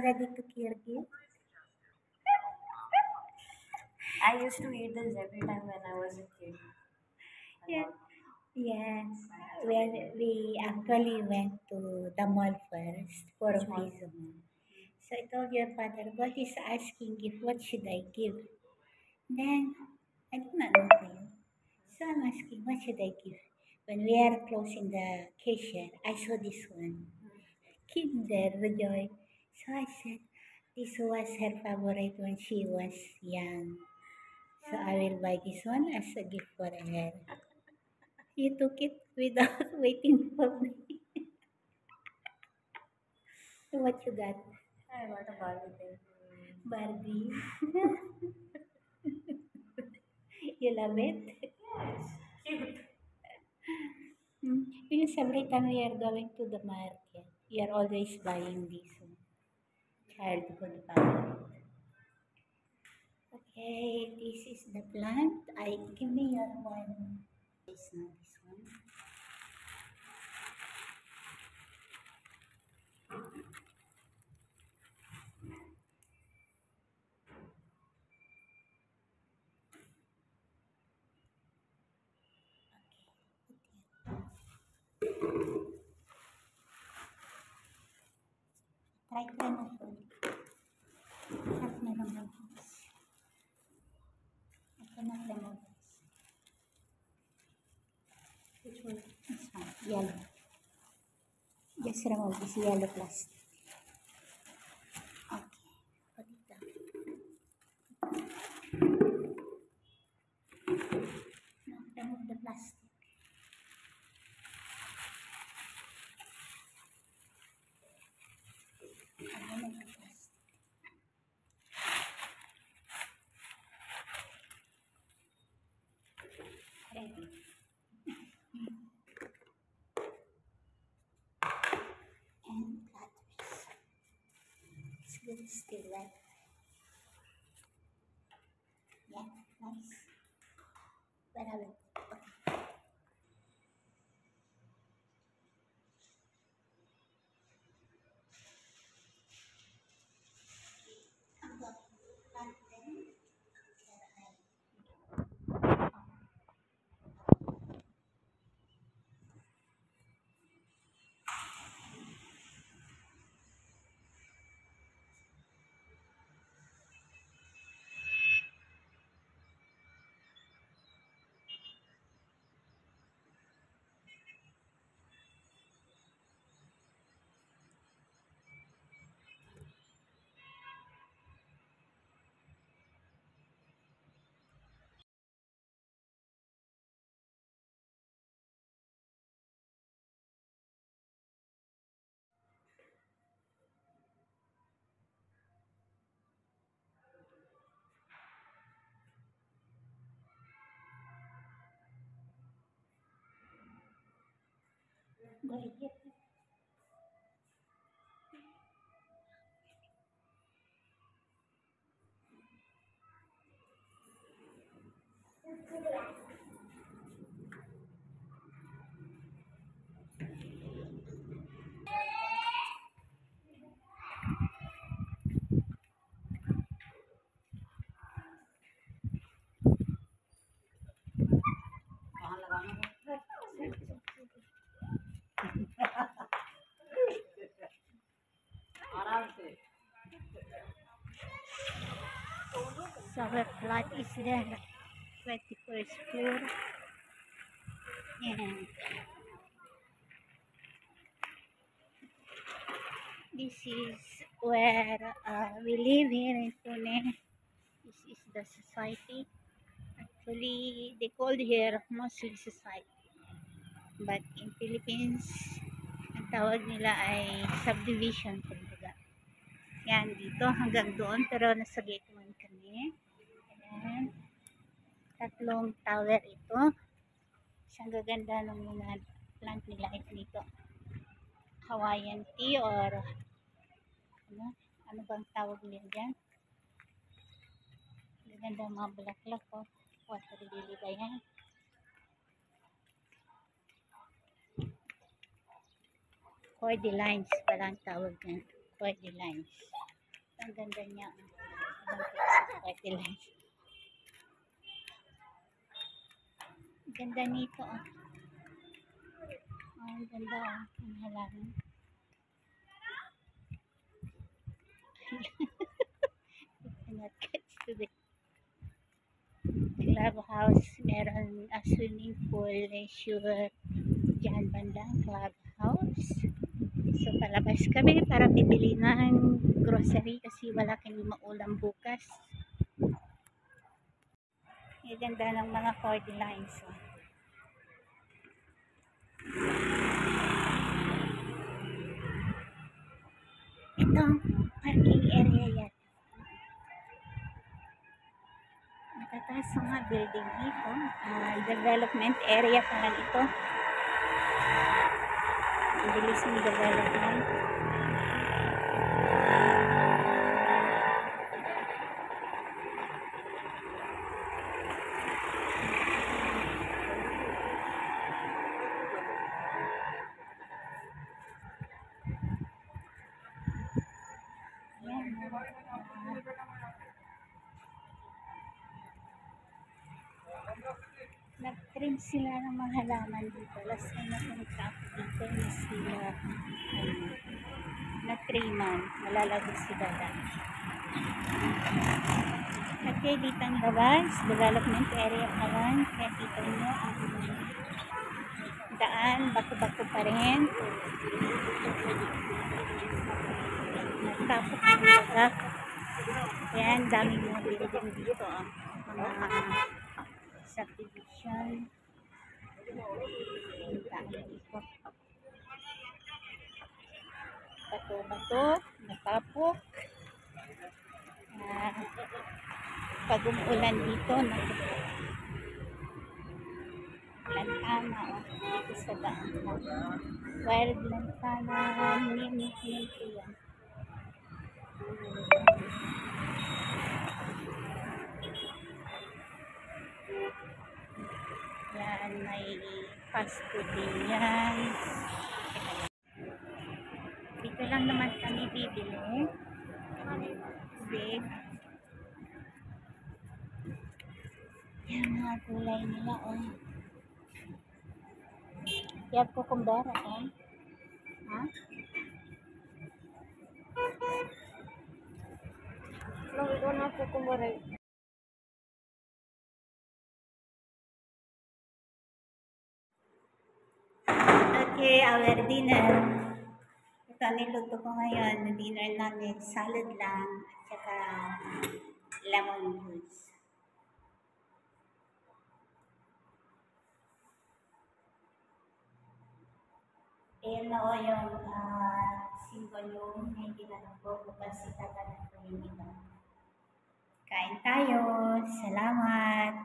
ready to kill you? I used to eat this every time when I was a kid. A Yeah. lot. Yes. Well, we actually went to the mall first for a Which one? piece of mall. So I told your father, God is asking if what should I give? Then I do not know to you. So I'm asking, what should I give? When we are closing the cashier, I saw this one. Kinder Joy. So I said, this was her favorite when she was young. So I will buy this one as a gift for her. You took it without waiting for me. What you got? I got a Barbie thing. Barbie. You love it? Yes. Cute. Because every time we are going to the market, we are always buying this one. Childhood favorite. Okay, this is the plant. I give me your one. It's not this one. Try mo to. At meron lang this. I cannot remove this. Which one? This one, yellow. Just remove this yellow plastic. Okay, put it down. No, remove the plastic. Remove the plastic. Ready. And batteries. It's good still, right? Yeah, nice. Where are we? Okay. Go ahead. कहाँ लगाना है? आराम से. So our flat is there, 21st floor, and this is where we live here in Pune. This is the society. Actually, they called here Muslim society. But in Philippines, ang tawag nila ay subdivision. Kumbaga. Yan, dito hanggang doon. Pero nasa gate 1 kami. Ayan. Tatlong tower ito. Isang gaganda ng mga plant nila ito dito. Hawaiian tea or ano bang tawag nila dyan? Gaganda mga bulaklak ko. Water lily ba yan? Cordylines pala ang tawag niyan. Cordylines. Ang ganda niya. Ibang klase fertilizer. Ang ganda nito. Ang ganda. Ang halaman. Cannot catch today. Clubhouse, meron swimming pool, leisure, dyan bandang clubhouse. So palabas kami para bibili ng grocery kasi wala kami maulam bukas. Ang ganda ng mga cordy lines. Ito, parking area yan. Matataas ang mga building dito. Development area pa lang ito. Ang bilis ng development. Nag-trim sila ng mga halaman dito. Last time na pumunta ako dito na sila na-triman. Malalago sila lang. Okay, dito ang labas. Development area pa lang. Kaya dito nyo ang daan. Bato-bato pa rin. Nagtapos ang baga. Ayan, daming mga building dito. Mga subdivision. Bato-bato, natapok. Pag umuulan dito, lantana dito sa daan. Wild lantana, minute yan. Yan, may fast food din yan. Dito lang naman kami bibili. Big. Yan mga gulay nila, oh. Yan kukumbara, eh. Ha? No, we don't have cucumber. Okay, our dinner. Ito niluto ko ngayon. Dinner namin, salad lang at saka lemon juice. Ayan na o yung symbol yung hindi na ko bukas itatanan ko yung iba. Kain tayo. Salamat.